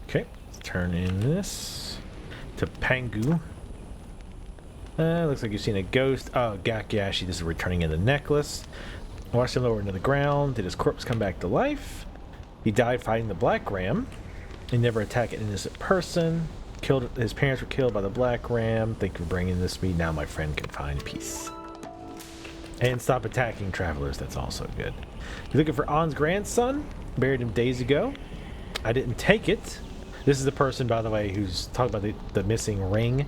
Okay, let's turn in this to Pangu. Looks like you've seen a ghost. Oh, Gakyashi, this is returning in the necklace. Watch him lower into the ground. Did his corpse come back to life? He died fighting the Black Ram. He never attacked an innocent person. His parents were killed by the Black Ram. Thank you for bringing this to me. Now my friend can find peace. And stop attacking travelers. That's also good. You're looking for An's grandson. Buried him days ago. I didn't take it. This is the person, by the way, who's talking about the missing ring.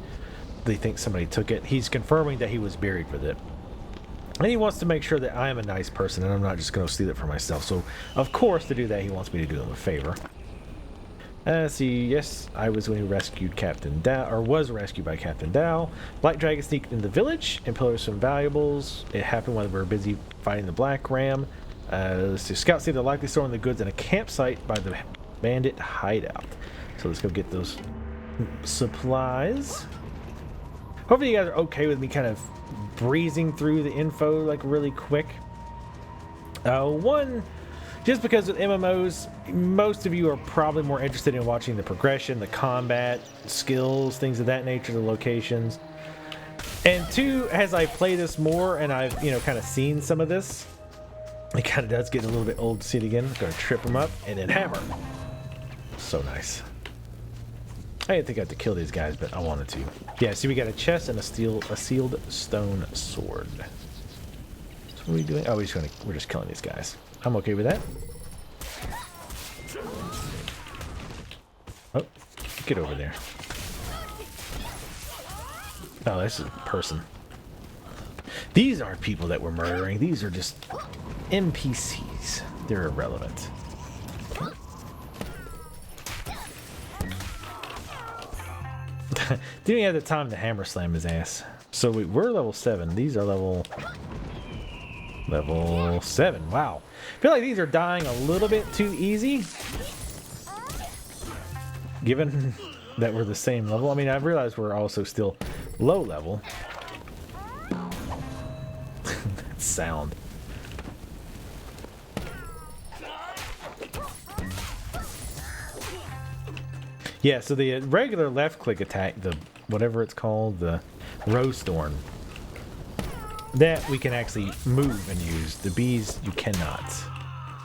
They think somebody took it. He's confirming that he was buried with it. And he wants to make sure that I am a nice person and I'm not just going to steal it for myself. So, of course, to do that, he wants me to do him a favor. See, yes, I was when he rescued Captain Dow, or was rescued by Captain Dow. Black Dragon sneaked in the village and pillaged some valuables. It happened when we were busy fighting the Black Ram. So scouts say they're likely storing the goods in a campsite by the Bandit hideout. So let's go get those supplies. Hopefully you guys are okay with me kind of breezing through the info like really quick. Just because with MMOs, most of you are probably more interested in watching the progression, the combat, skills, things of that nature, the locations. And two, as I play this more and I've, kind of seen some of this, it kind of does get a little bit old to see it again. I'm going to trip them up and then hammer. So nice. I didn't think I had to kill these guys, but I wanted to. Yeah, see, we got a chest and a sealed stone sword. So what are we doing? Oh, we're just killing these guys. I'm okay with that. Oh, get over there. Oh, this is a person. These aren't people that we're murdering. These are just NPCs. They're irrelevant. Didn't even have the time to hammer slam his ass. So we're level 7. These are level 7. Wow. I feel like these are dying a little bit too easy. Given that we're the same level. I mean, I've realized we're also still low level. That sound. Yeah, so the regular left click attack, the whatever it's called, the Rose Thorn, that we can actually move and use. The bees, you cannot.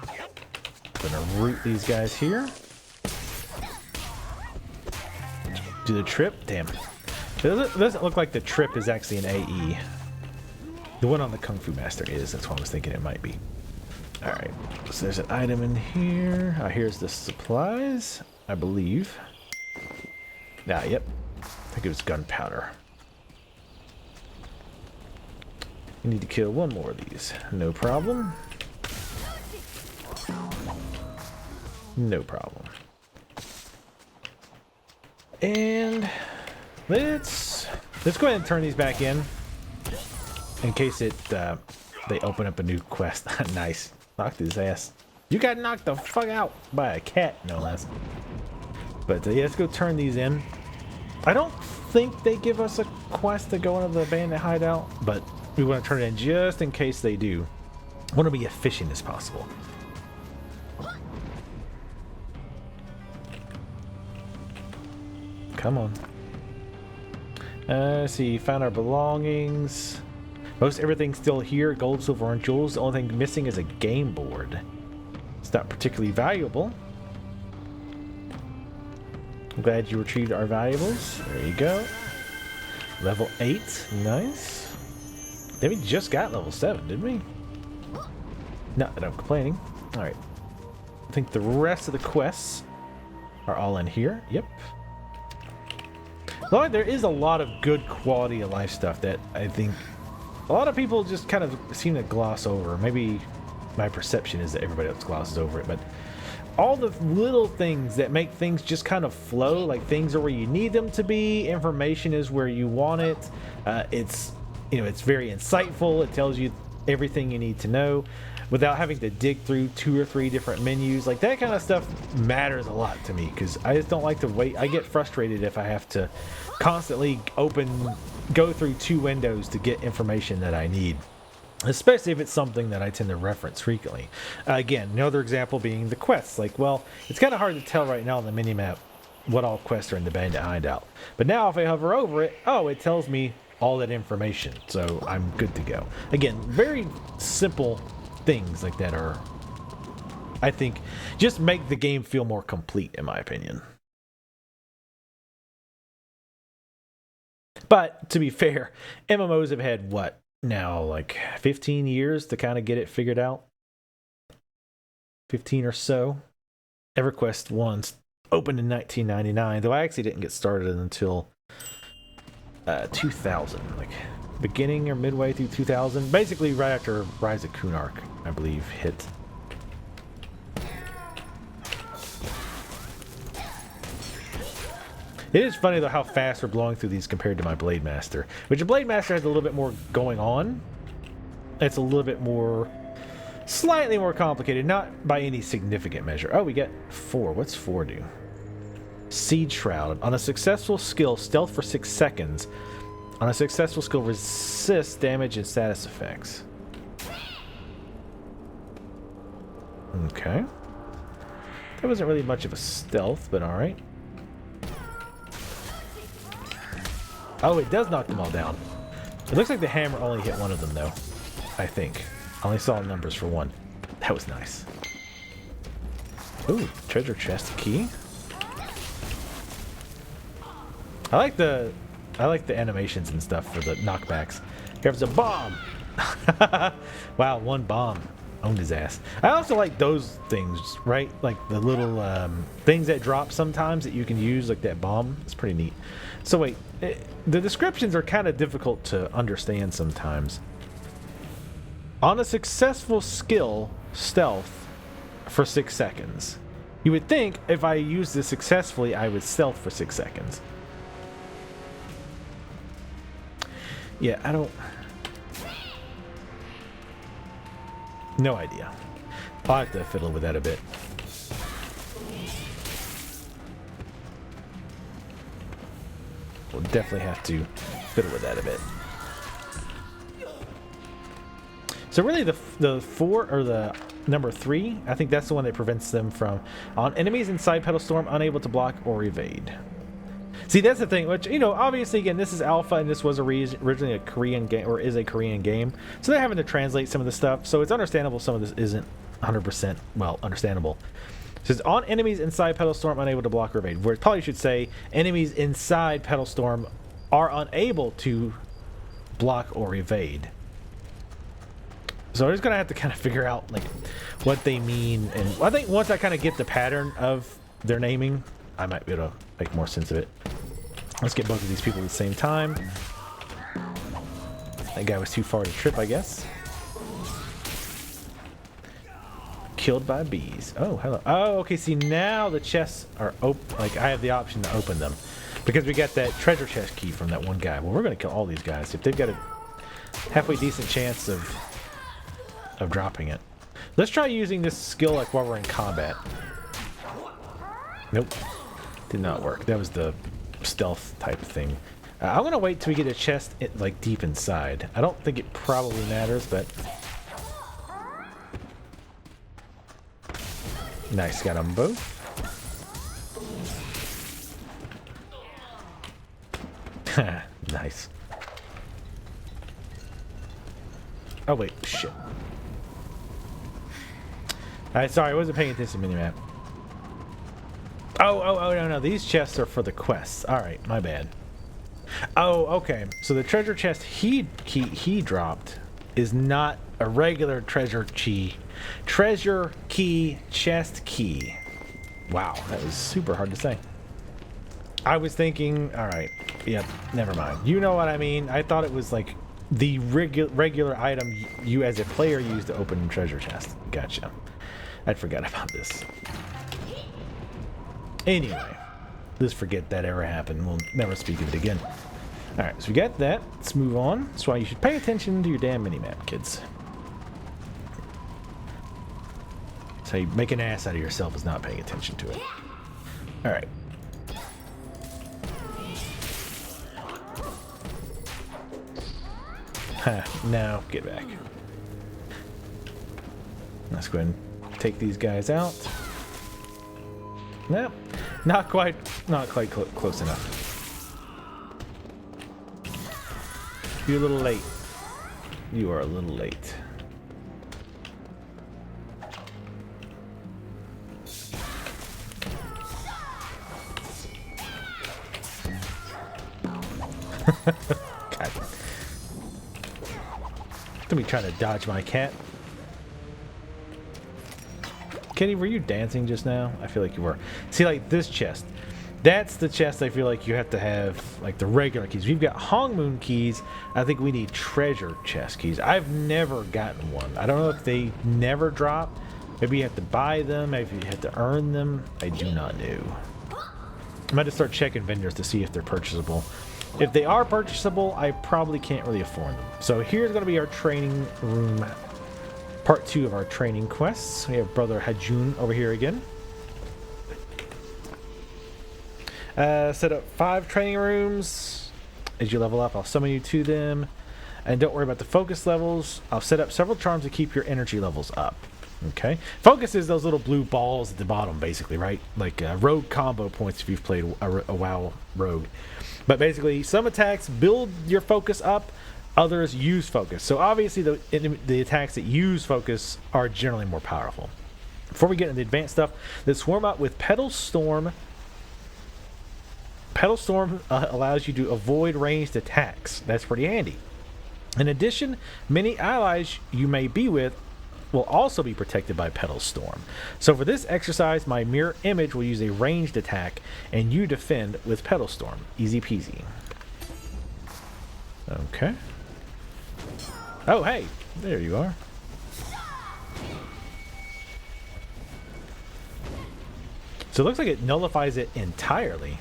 I'm gonna root these guys here. Do the trip? Damn. It doesn't look like the trip is actually an AE. The one on the Kung Fu Master is. That's what I was thinking it might be. Alright, so there's an item in here. Here's the supplies, I believe. Yep. I think it was gunpowder. You need to kill one more of these. No problem. No problem. And let's go ahead and turn these back in case they open up a new quest. Nice. Knocked his ass. You got knocked the fuck out by a cat, no less. But yeah, let's go turn these in. I don't think they give us a quest to go into the bandit hideout, but we want to turn it in just in case they do. I want to be efficient as possible. Come on. See, found our belongings. Most everything's still here. Gold, silver, and jewels. The only thing missing is a game board. It's not particularly valuable. I'm glad you retrieved our valuables. There you go. Level 8. Nice. Then we just got level 7, didn't we? Not that I'm complaining. Alright. I think the rest of the quests are all in here. Yep. Well, there is a lot of good quality of life stuff that I think a lot of people just kind of seem to gloss over. Maybe my perception is that everybody else glosses over it, but all the little things that make things just kind of flow, like things are where you need them to be, information is where you want it. It's very insightful. It tells you everything you need to know without having to dig through 2 or 3 different menus. Like that kind of stuff matters a lot to me because I just don't like to wait. I get frustrated if I have to constantly go through 2 windows to get information that I need. Especially if it's something that I tend to reference frequently. Again, another example being the quests. Like, well, it's kind of hard to tell right now on the minimap what all quests are in the Bandit hideout. But now if I hover over it, oh, it tells me all that information. So I'm good to go. Again, very simple things like that are, I think, just make the game feel more complete, in my opinion. But to be fair, MMOs have had what now, like 15 years to kind of get it figured out. 15 or so. EverQuest 1 opened in 1999, though I actually didn't get started until 2000, like beginning or midway through 2000. Basically, right after Rise of Kunark, I believe, hit. It is funny though how fast we're blowing through these compared to my Blade Master, which a Blade Master has a little bit more going on. It's a little bit more, slightly more complicated, not by any significant measure. Oh, we get 4. What's 4 do? Seed Shroud. On a successful skill, stealth for 6 seconds. On a successful skill, resist damage and status effects. Okay. That wasn't really much of a stealth, but alright. Oh, it does knock them all down. It looks like the hammer only hit one of them, though. I think. I only saw numbers for one. That was nice. Ooh, treasure chest key. I like the animations and stuff for the knockbacks. Here's a bomb. Wow, one bomb owned his ass. I also like those things, right? Like the little things that drop sometimes that you can use, like that bomb. It's pretty neat. So wait, the descriptions are kind of difficult to understand sometimes. On a successful skill, stealth for 6 seconds. You would think if I used this successfully, I would stealth for 6 seconds. Yeah, I don't... No idea. I'll have to fiddle with that a bit. We'll definitely have to fiddle with that a bit. So really the 4 or the number 3, I think that's the one that prevents them from on enemies inside Petal Storm unable to block or evade. See, that's the thing, which, you know, obviously, again, this is alpha and this was originally a Korean game, or is a Korean game, so they're having to translate some of the stuff, so it's understandable some of this isn't 100%, well, understandable. It says, on enemies inside Petal Storm unable to block or evade, where it probably should say, enemies inside Petal Storm are unable to block or evade. So I'm just going to have to kind of figure out, like, what they mean, and I think once I kind of get the pattern of their naming, I might be able to make more sense of it. Let's get both of these people at the same time. That guy was too far to trip, I guess. Killed by bees. Oh, hello. Oh, okay, see, now the chests are open. Like, I have the option to open them. Because we got that treasure chest key from that one guy. Well, we're going to kill all these guys. If they've got a halfway decent chance of dropping it. Let's try using this skill, like, while we're in combat. Nope. Did not work. That was the stealth type thing. I'm going to wait till we get a chest, like, deep inside. I don't think it probably matters, but... Nice, got them both. Nice. Oh, wait, shit. Alright, sorry, I wasn't paying attention to the minimap. Oh, no, these chests are for the quests. Alright, my bad. Oh, okay. So the treasure chest he dropped is not a regular treasure key chest key. Wow, that was super hard to say. I was thinking, alright, yep, never mind. You know what I mean. I thought it was like the regular item you as a player use to open treasure chest. Gotcha. I'd forgot about this. Anyway, let's forget that ever happened. We'll never speak of it again. Alright, so we got that. Let's move on. That's why you should pay attention to your damn minimap, kids. That's how you make an ass out of yourself, is not paying attention to it. Alright. Now, get back. Let's go ahead and take these guys out. Nope. Not quite close enough. You're a little late. You are a little late. God. Don't be trying to dodge my cat. Kitty, were you dancing just now? I feel like you were. See, like this chest. That's the chest I feel like you have to have, like the regular keys. We've got Hong Moon keys. I think we need treasure chest keys. I've never gotten one. I don't know if they never drop. Maybe you have to buy them. Maybe you have to earn them. I do not know. I'm going to start checking vendors to see if they're purchasable. If they are purchasable, I probably can't really afford them. So here's going to be our training room. Part 2 of our training quests. We have Brother Hajun over here again. Set up 5 training rooms. As you level up, I'll summon you to them. And don't worry about the focus levels. I'll set up several charms to keep your energy levels up. Okay. Focus is those little blue balls at the bottom, basically, right? Like rogue combo points if you've played a WoW rogue. But basically, some attacks build your focus up. Others use focus. So obviously the attacks that use focus are generally more powerful. Before we get into the advanced stuff, let's swarm out with Petal Storm. Petal Storm allows you to avoid ranged attacks. That's pretty handy. In addition, many allies you may be with will also be protected by Petal Storm. So for this exercise, my mirror image will use a ranged attack and you defend with Petal Storm. Easy peasy. Okay. Oh, hey, there you are. So it looks like it nullifies it entirely.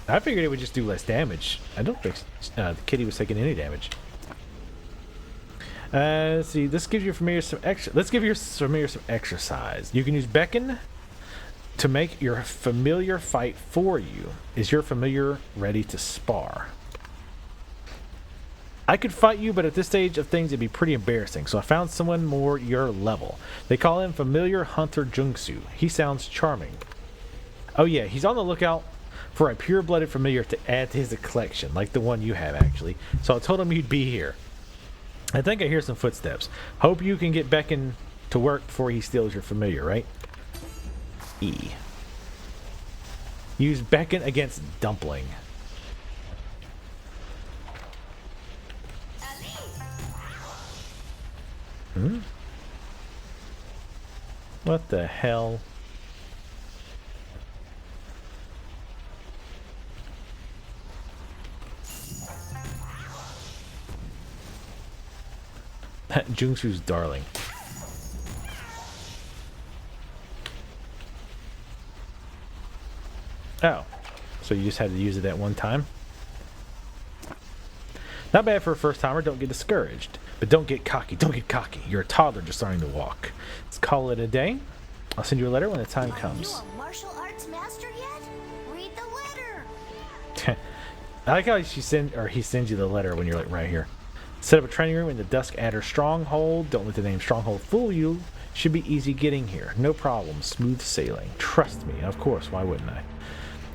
I figured it would just do less damage. I don't think the kitty was taking any damage. Let's see. This gives your familiar some extra. Let's give your familiar some exercise. You can use beckon to make your familiar fight for you. Is your familiar ready to spar? I could fight you, but at this stage of things, it'd be pretty embarrassing. So I found someone more your level. They call him Familiar Hunter Jungsu. He sounds charming. Oh yeah, he's on the lookout for a pure-blooded familiar to add to his collection, like the one you have, actually. So I told him you'd be here. I think I hear some footsteps. Hope you can get Beckon to work before he steals your familiar, right? E. Use Beckon against Dumpling. Hmm? What the hell? Jungsu's darling. Oh, so you just had to use it that one time? Not bad for a first timer. Don't get discouraged. But don't get cocky. Don't get cocky. You're a toddler just starting to walk. Let's call it a day. I'll send you a letter when the time comes. Are you a martial arts master yet? Read the letter. I like how he sends you the letter when you're like right here. Set up a training room in the Dusk Adder Stronghold. Don't let the name Stronghold fool you. Should be easy getting here. No problem. Smooth sailing. Trust me. Of course. Why wouldn't I?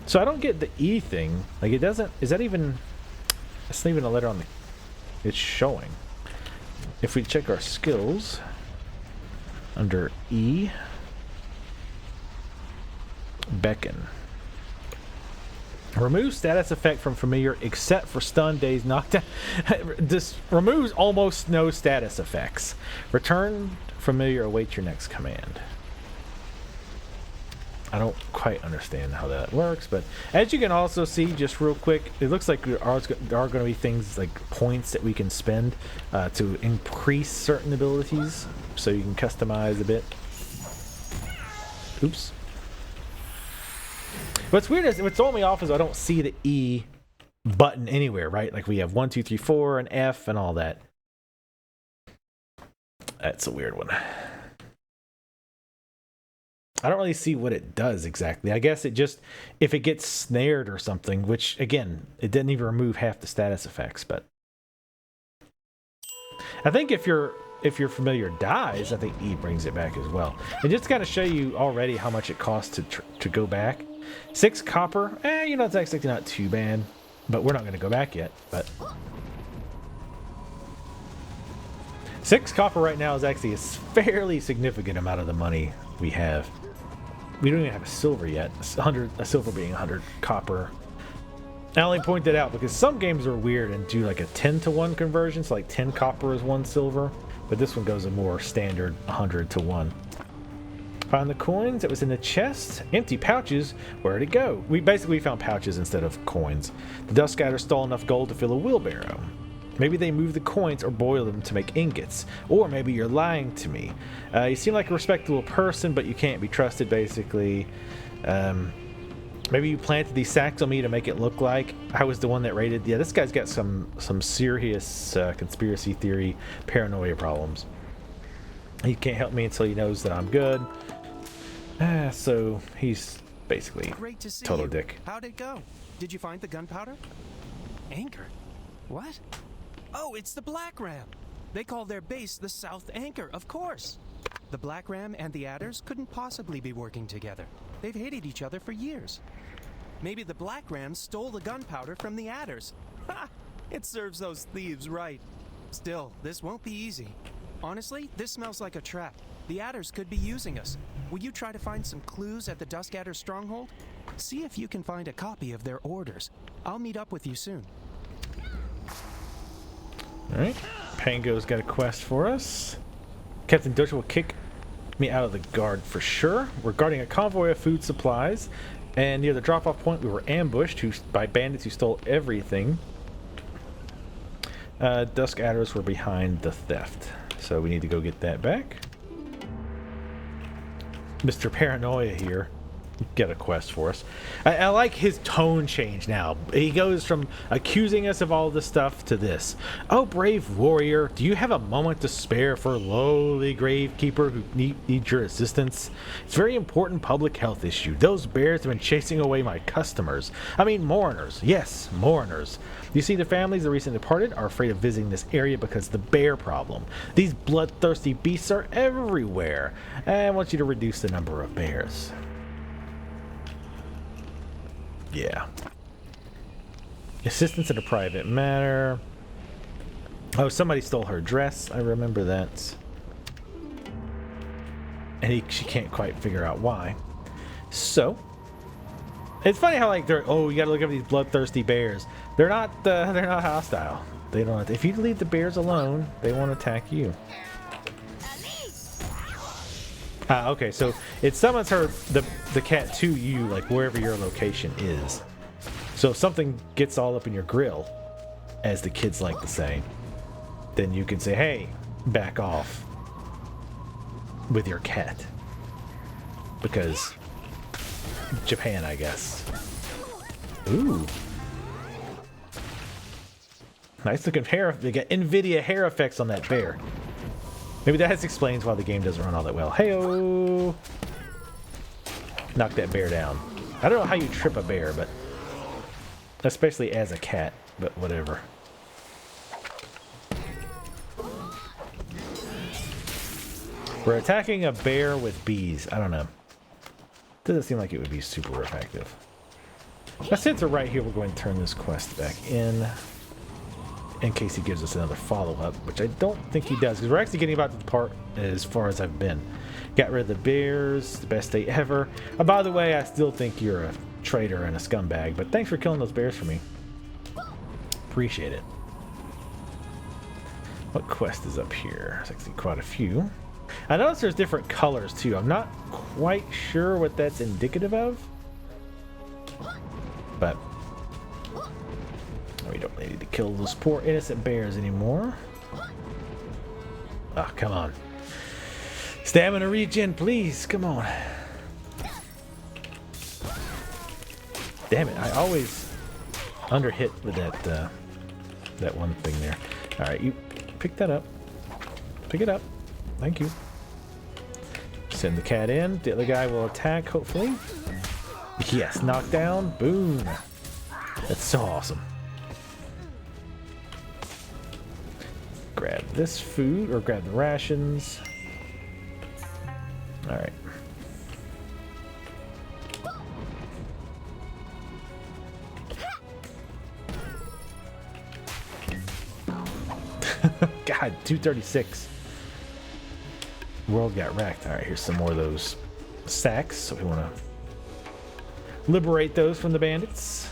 So I don't get the E thing. Like it doesn't. Is that even? It's not even a letter on the. It's showing. If we check our skills under E, Beckon. Remove status effect from familiar except for stun, daze, knockdown. This removes almost no status effects. Return familiar, await your next command. I don't quite understand how that works, but as you can also see, just real quick, it looks like there are going to be things like points that we can spend to increase certain abilities, so you can customize a bit. Oops. What's weird is what's throwing me off is I don't see the E button anywhere, right? Like we have 1, 2, 3, 4, and F, and all that. That's a weird one. I don't really see what it does exactly. I guess it just, if it gets snared or something, which, again, it didn't even remove half the status effects, but I think if you're if your familiar dies, I think E brings it back as well. And just to kind of show you already how much it costs to go back. 6 copper, you know, it's actually not too bad. But we're not going to go back yet. But 6 copper right now is actually a fairly significant amount of the money we have. We don't even have a silver yet. A silver being 100 copper. I only point that out because some games are weird and do like a 10-to-1 conversion, so like 10 copper is 1 silver, but this one goes a more standard 100-to-1. Found the coins that was in the chest. Empty pouches. Where'd it go? We basically found pouches instead of coins. The dust scatter stole enough gold to fill a wheelbarrow. Maybe they moved the coins or boiled them to make ingots. Or maybe you're lying to me. You seem like a respectable person, but you can't be trusted, basically. Maybe you planted these sacks on me to make it look like I was the one that raided. Yeah, this guy's got some serious conspiracy theory, paranoia problems. He can't help me until he knows that I'm good. So he's basically Great to see total you. dick. How'd it go? Did you find the gunpowder? Anchor? What? Oh, it's the Black Ram. They call their base the South Anchor, of course. The Black Ram and the Adders couldn't possibly be working together. They've hated each other for years. Maybe the Black Ram stole the gunpowder from the Adders. Ha! It serves those thieves right. Still, this won't be easy. Honestly, this smells like a trap. The Adders could be using us. Will you try to find some clues at the Dusk Adder stronghold? See if you can find a copy of their orders. I'll meet up with you soon. Alright. Pango's got a quest for us. Captain Dutch will kick me out of the guard for sure. We're guarding a convoy of food supplies. And near the drop-off point, we were ambushed by bandits who stole everything. Dusk Adders were behind the theft. So we need to go get that back. Mr. Paranoia here. Get a quest for us. I like his tone change now. He goes from accusing us of all this stuff to this. Oh, brave warrior, do you have a moment to spare for lowly gravekeeper who need your assistance? It's a very important public health issue. Those bears have been chasing away my customers. I mean, mourners. Yes, mourners. You see, the families that recently departed are afraid of visiting this area because of the bear problem. These bloodthirsty beasts are everywhere. I want you to reduce the number of bears. Yeah. Assistance in a private matter. Oh, somebody stole her dress. I remember that. And she can't quite figure out why. So, it's funny how like they're you gotta look at these bloodthirsty bears. They're not hostile. They don't. If you leave the bears alone, they won't attack you. Okay, so it summons her, the cat, to you, like wherever your location is. So if something gets all up in your grill, as the kids like to say, then you can say, hey, back off with your cat. Because Japan, I guess. Ooh. Nice looking hair. They got NVIDIA hair effects on that bear. Maybe that explains why the game doesn't run all that well. Hey-oh! Knock that bear down. I don't know how you trip a bear, but... especially as a cat, but whatever. We're attacking a bear with bees. I don't know. Doesn't seem like it would be super effective. Now, since we're right here, we're going to turn this quest back in case he gives us another follow-up, which I don't think he does, because we're actually getting about to depart as far as I've been. Got rid of the bears, the best day ever. Oh, by the way, I still think you're a traitor and a scumbag, but thanks for killing those bears for me. Appreciate it. What quest is up here? There's actually quite a few. I notice there's different colors, too. I'm not quite sure what that's indicative of, but we don't need to kill those poor innocent bears anymore. Ah, come on. Stamina regen, please. Come on. Damn it, I always underhit with that one thing there. Alright, you pick that up. Pick it up. Thank you. Send the cat in. The other guy will attack, hopefully. Yes, knockdown. Boom. That's so awesome. Grab this food, or grab the rations. Alright. God, 236. World got wrecked. Alright, here's some more of those sacks. So we want to liberate those from the bandits.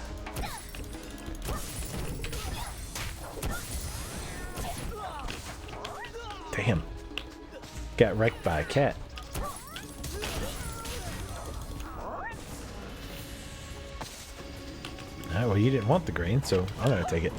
Damn. Got wrecked by a cat. Alright, well, you didn't want the grain, so I'm going to take it.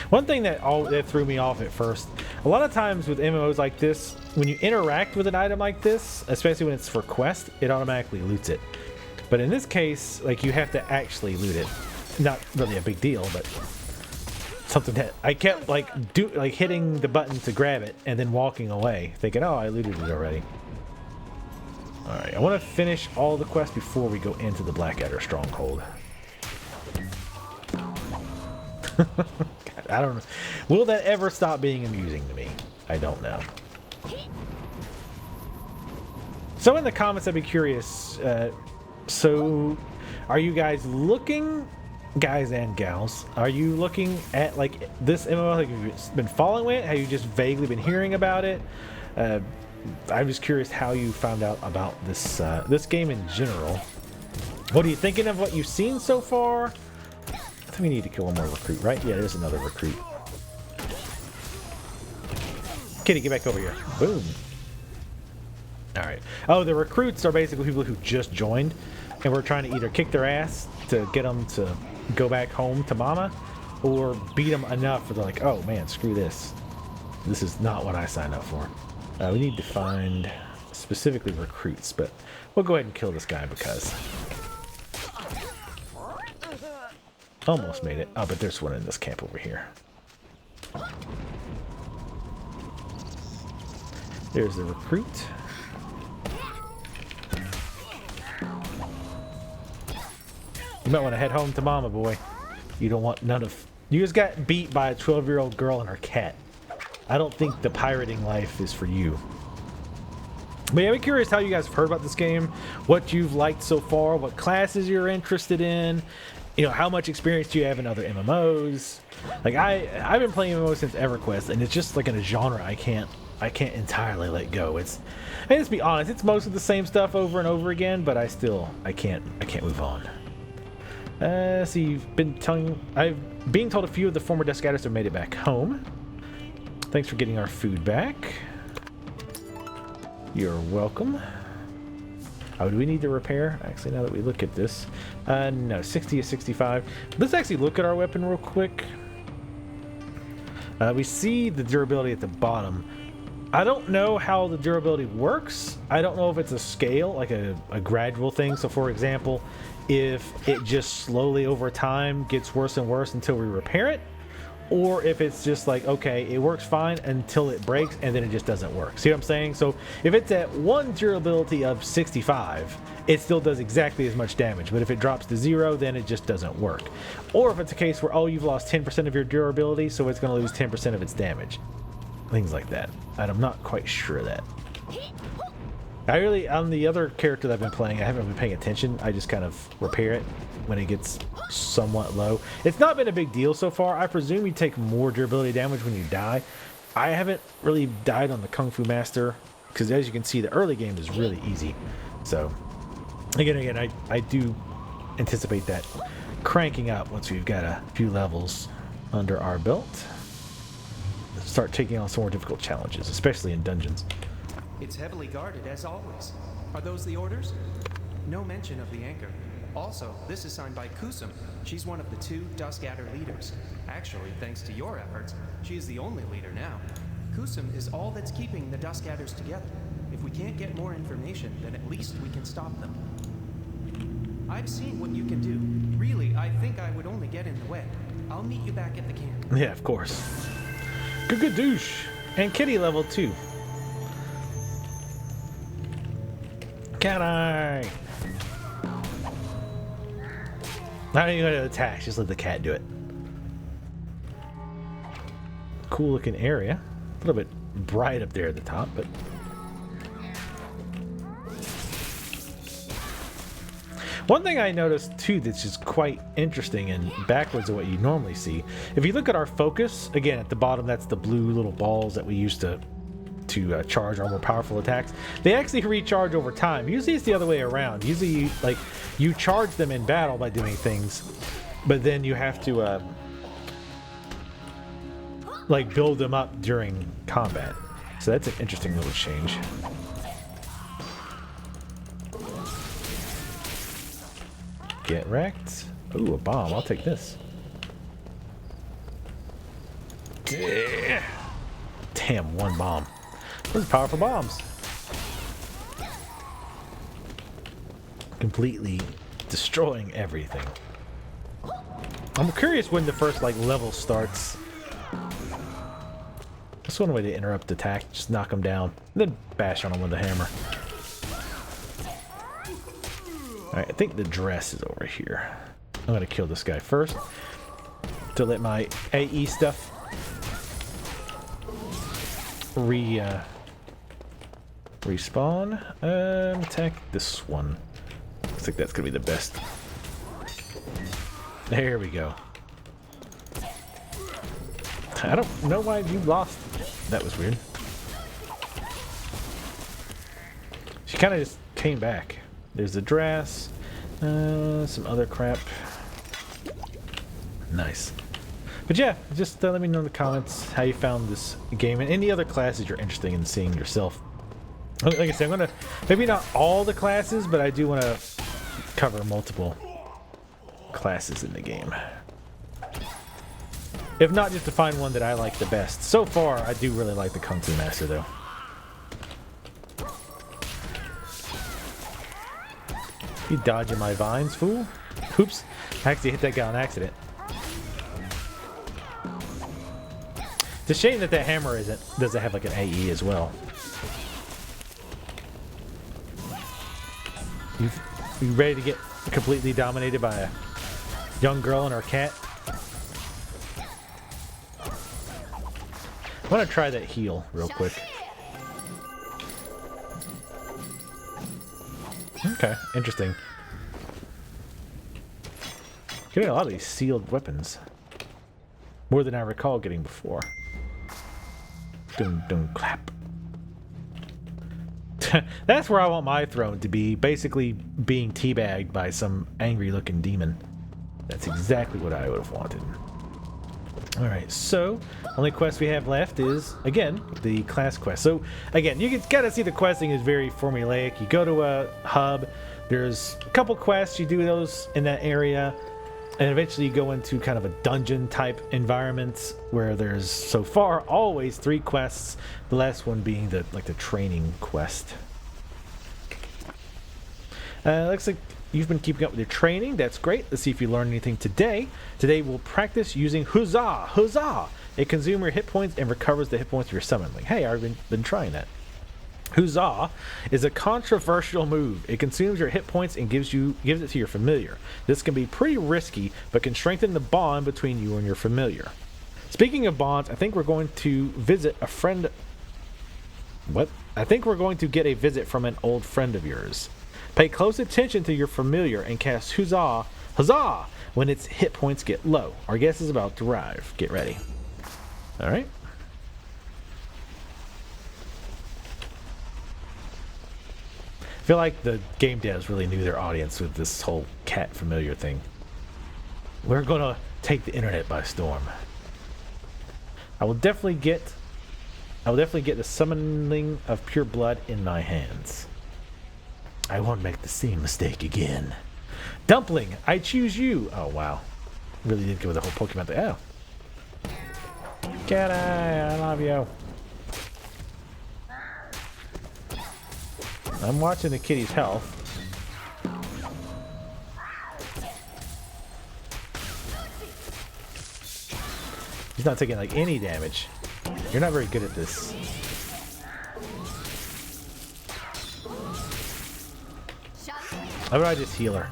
One thing that threw me off at first, a lot of times with MMOs like this, when you interact with an item like this, especially when it's for quest, it automatically loots it. But in this case, like, you have to actually loot it. Not really a big deal, but something that I kept like hitting the button to grab it and then walking away, thinking, "Oh, I looted it already." All right, I want to finish all the quests before we go into the Blackadder stronghold. I don't know. Will that ever stop being amusing to me? I don't know. So in the comments, I'd be curious. So, are you guys looking, guys and gals? Are you looking at like this MMO? Like, have you been following it? Have you just vaguely been hearing about it? I'm just curious how you found out about this this game in general. What are you thinking of what you've seen so far? I think we need to kill one more recruit, right? Yeah, there's another recruit. Kitty, get back over here. Boom. Alright. Oh, the recruits are basically people who just joined, and we're trying to either kick their ass to get them to go back home to mama, or beat them enough where they're like, oh man, screw this. This is not what I signed up for. We need to find specifically recruits, but we'll go ahead and kill this guy because... Almost made it. Oh, but there's one in this camp over here. There's the recruit. You might want to head home to mama, boy. You don't want none of... You just got beat by a 12-year-old girl and her cat. I don't think the pirating life is for you. But yeah, I'm curious how you guys have heard about this game, what you've liked so far, what classes you're interested in, you know, how much experience do you have in other MMOs? Like I've been playing MMOs since EverQuest, and it's just like in a genre I can't entirely let go. It's, and let's be honest, it's mostly the same stuff over and over again, but I can't move on. So I've been told a few of the former Death Scatters have made it back home. Thanks for getting our food back. You're welcome. Oh, do we need to repair? Actually, now that we look at this, no, 60 is 65. Let's actually look at our weapon real quick. We see the durability at the bottom. I don't know how the durability works. I don't know if it's a scale, like a gradual thing. So for example, if it just slowly over time gets worse and worse until we repair it, or if it's just like, okay, it works fine until it breaks and then it just doesn't work. See what I'm saying? So if it's at one durability of 65, it still does exactly as much damage. But if it drops to 0, then it just doesn't work. Or if it's a case where, oh, you've lost 10% of your durability, so it's going to lose 10% of its damage. Things like that. And I'm not quite sure of that. On the other character that I've been playing, I haven't been paying attention. I just kind of repair it when it gets somewhat low. It's not been a big deal so far. I presume you take more durability damage when you die. I haven't really died on the Kung Fu Master, because as you can see, the early game is really easy. So, again, I do anticipate that cranking up once we've got a few levels under our belt. Start taking on some more difficult challenges, especially in dungeons. It's heavily guarded, as always. Are those the orders? No mention of the anchor. Also, this is signed by Kusum. She's one of the 2 Duskadder leaders. Actually, thanks to your efforts, she is the only leader now. Kusum is all that's keeping the Duskadders together. If we can't get more information, then at least we can stop them. I've seen what you can do. Really, I think I would only get in the way. I'll meet you back at the camp. Yeah, of course. Good douche. And Kitty level 2. Cat eye. Not even going to attack, just let the cat do it. cool looking area. A little bit bright up there at the top, but one thing I noticed too that's just quite interesting and backwards of what you normally see. If you look at our focus, again at the bottom, that's the blue little balls that we use to charge our more powerful attacks. They actually recharge over time. Usually it's the other way around. Usually you charge them in battle by doing things, but then you have to like build them up during combat. So that's an interesting little change. Get wrecked. Ooh, a bomb. I'll take this. Yeah. Damn, one bomb. Those are powerful bombs. Completely destroying everything. I'm curious when the first like level starts. That's one way to interrupt the attack. Just knock them down, then bash on them with the hammer. Alright, I think the dress is over here. I'm gonna kill this guy first to let my AE stuff respawn. Attack this one. Looks like that's gonna be the best. There we go. I don't know why you lost. That was weird. She kind of just came back. There's the dress, some other crap. Nice. But yeah, just let me know in the comments how you found this game and any other classes you're interested in seeing yourself. Like I said, I'm gonna maybe not all the classes, but I do want to cover multiple classes in the game. If not, just to find one that I like the best. So far, I do really like the Kung Fu Master, though. You dodging my vines, fool? Oops. I actually hit that guy on accident. It's a shame that hammer doesn't have like an AE as well. You ready to get completely dominated by a young girl and her cat? I want to try that heal real quick. Okay, interesting. Getting a lot of these sealed weapons. More than I recall getting before. Dun dun clap. That's where I want my throne to be. Basically being teabagged by some angry looking demon. That's exactly what I would have wanted. Alright, so only quest we have left is, again, the class quest. So, again, you can kind of see the questing is very formulaic. You go to a hub, there's a couple quests, you do those in that area, and eventually you go into kind of a dungeon type environment where there's, so far, always 3 quests, the last one being the training quest. Looks like you've been keeping up with your training. That's great. Let's see if you learned anything today. Today we'll practice using Huzzah! Huzzah! It consumes your hit points and recovers the hit points of your summoning. Hey, I've been trying that. Huzzah is a controversial move. It consumes your hit points and gives it to your familiar. This can be pretty risky, but can strengthen the bond between you and your familiar. Speaking of bonds, I think we're going to visit a friend. What? I think we're going to get a visit from an old friend of yours. Pay close attention to your familiar and cast Huzzah, Huzzah, when its hit points get low. Our guest is about to arrive. Get ready. Alright. I feel like the game devs really knew their audience with this whole cat familiar thing. We're gonna take the internet by storm. I will definitely get the summoning of pure blood in my hands. I won't make the same mistake again. Dumpling, I choose you. Oh, wow. Really did go with the whole Pokemon thing. Oh. Cat Eye, I love you. I'm watching the kitty's health. He's not taking like any damage. You're not very good at this. How about I just heal her?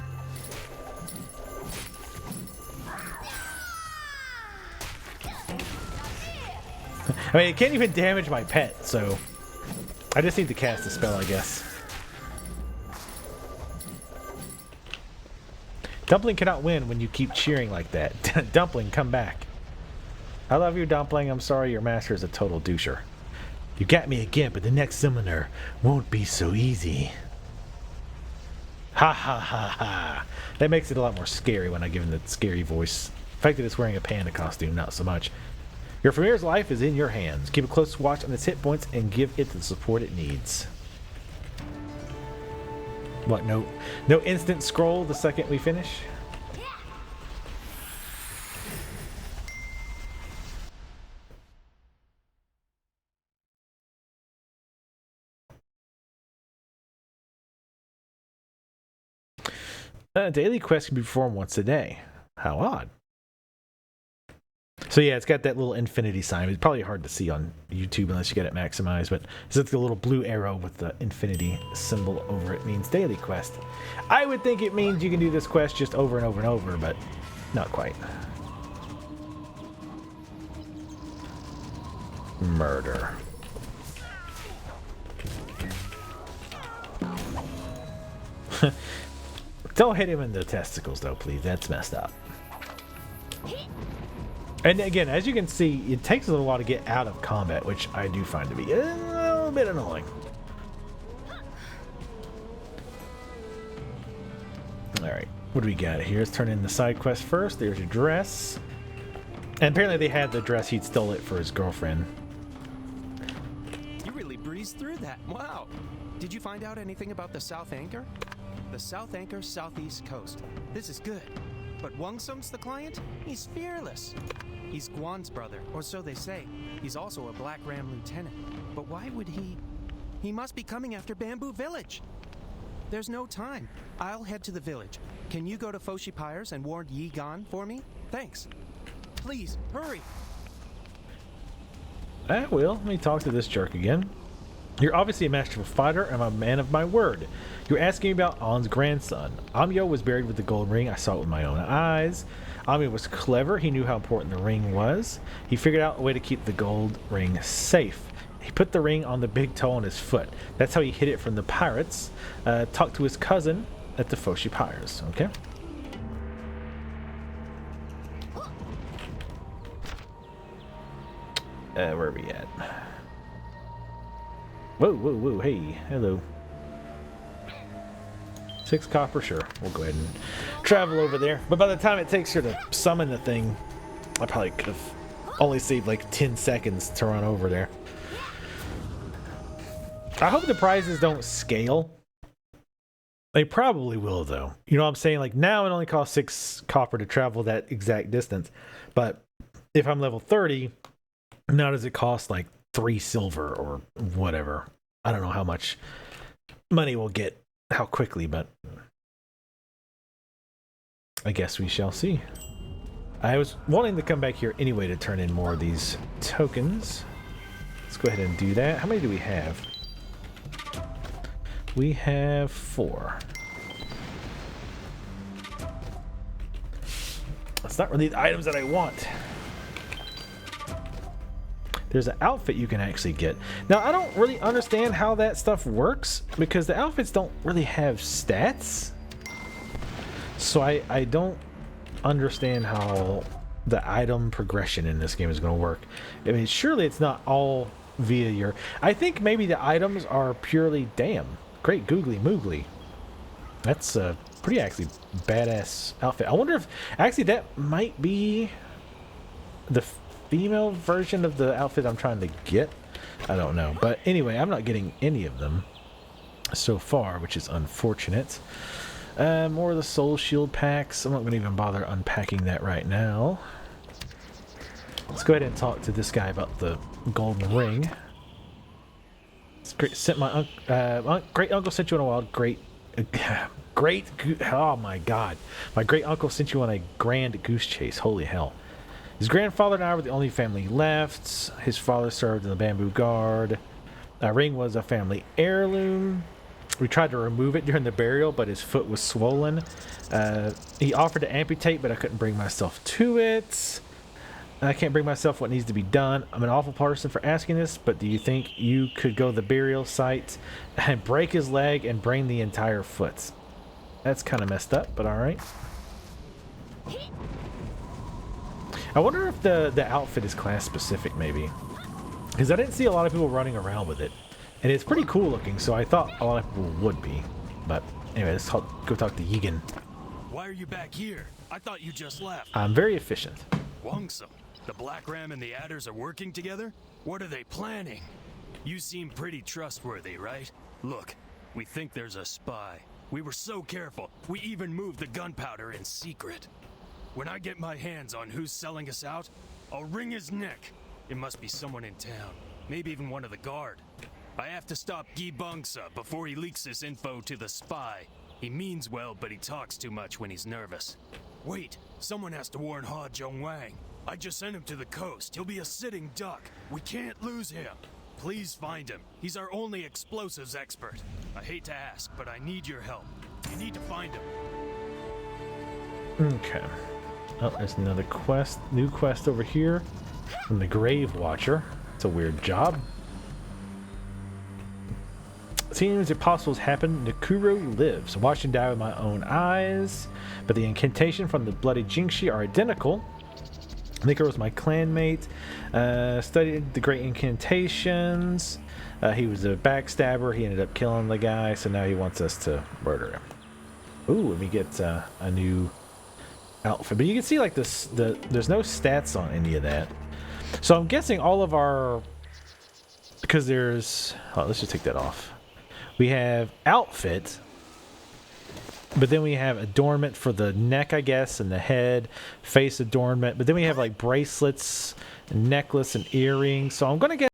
I mean, it can't even damage my pet, so I just need to cast a spell, I guess. Dumpling cannot win when you keep cheering like that. Dumpling, come back. I love you, Dumpling. I'm sorry your master is a total doucher. You got me again, but the next summoner won't be so easy. Ha ha ha ha. That makes it a lot more scary when I give him the scary voice. The fact that it's wearing a panda costume, not so much. Your Familiar's life is in your hands. Keep a close watch on its hit points and give it the support it needs. What, no instant scroll the second we finish? Daily quest can be performed once a day. How odd. So yeah, it's got that little infinity sign. It's probably hard to see on YouTube unless you get it maximized, but it's the little blue arrow with the infinity symbol over it. Means daily quest. I would think it means you can do this quest just over and over and over, but not quite. Murder. Don't hit him in the testicles, though, please. That's messed up. And again, as you can see, it takes a little while to get out of combat, which I do find to be a little bit annoying. Alright, what do we got here? Let's turn in the side quest first. There's your dress. And apparently they had the dress. He'd stole it for his girlfriend. You really breezed through that. Wow. Did you find out anything about the South Anchor? The South Anchor Southeast Coast. This is good. But Wungsum's the client? He's fearless. He's Guan's brother, or so they say. He's also a Black Ram lieutenant. But why would he... He must be coming after Bamboo Village. There's no time. I'll head to the village. Can you go to Foshi Pyres and warn Yi Gan for me? Thanks. Please, hurry. I will. Let me talk to this jerk again. You're obviously a masterful fighter, and I'm a man of my word. You're asking me about On's grandson. Amyo was buried with the gold ring. I saw it with my own eyes. Amyo was clever. He knew how important the ring was. He figured out a way to keep the gold ring safe. He put the ring on the big toe on his foot. That's how he hid it from the pirates. Talked to his cousin at the Foshi Pyres. Okay. Where are we at? Whoa, whoa, whoa, hey, hello. 6 copper, sure. We'll go ahead and travel over there. But by the time it takes her to summon the thing, I probably could have only saved like 10 seconds to run over there. I hope the prizes don't scale. They probably will, though. You know what I'm saying? Like, now it only costs 6 copper to travel that exact distance. But if I'm level 30, now does it cost like 3 silver or whatever? I don't know how much money we'll get, how quickly, but I guess we shall see. I was wanting to come back here anyway to turn in more of these tokens. Let's go ahead and do that. How many do we have? We have 4. That's not really the items that I want. There's an outfit you can actually get. Now, I don't really understand how that stuff works because the outfits don't really have stats. So I don't understand how the item progression in this game is going to work. I mean, surely it's not all via your... I think maybe the items are purely... Damn, great googly moogly. That's a pretty actually badass outfit. I wonder if... Actually, that might be the female version of the outfit I'm trying to get. I don't know. But anyway, I'm not getting any of them so far, which is unfortunate. More of the soul shield packs. I'm not going to even bother unpacking that right now. Let's go ahead and talk to this guy about the golden ring. It's great. Sent my great uncle sent you on a wild oh my god, my great uncle sent you on a grand goose chase. Holy hell. His grandfather and I were the only family left. His father served in the bamboo guard. That ring was a family heirloom. We tried to remove it during the burial, but his foot was swollen. He offered to amputate, but I couldn't bring myself to it. I can't bring myself what needs to be done. I'm an awful person for asking this, but do you think you could go to the burial site and break his leg and brain the entire foot? That's kind of messed up, but alright. I wonder if the outfit is class specific, maybe. Because I didn't see a lot of people running around with it. And it's pretty cool looking, so I thought a lot of people would be. But anyway, let's go talk to Yegan. Why are you back here? I thought you just left. I'm very efficient. Wongsum, the Black Ram and the Adders are working together? What are they planning? You seem pretty trustworthy, right? Look, we think there's a spy. We were so careful, we even moved the gunpowder in secret. When I get my hands on who's selling us out, I'll wring his neck. It must be someone in town, maybe even one of the guard. I have to stop Guy Bungsa before he leaks this info to the spy. He means well, but he talks too much when he's nervous. Wait, someone has to warn Ha Zhongwang. I just sent him to the coast. He'll be a sitting duck. We can't lose him. Please find him. He's our only explosives expert. I hate to ask, but I need your help. You need to find him. Okay. Oh, there's another quest. New quest over here. From the Grave Watcher. It's a weird job. Seems impossible has happened. Nakuro lives. Watched him die with my own eyes. But the incantation from the bloody Jingxi are identical. Nakuro was my clanmate. Studied the great incantations. He was a backstabber. He ended up killing the guy. So now he wants us to murder him. Ooh, and we get a new outfit. But you can see like this. There's no stats on any of that. So I'm guessing all of our... Because there's... Oh, let's just take that off. We have outfit, but then we have adornment for the neck, I guess, and the head, face adornment. But then we have like bracelets, and necklace, and earrings. So I'm gonna get.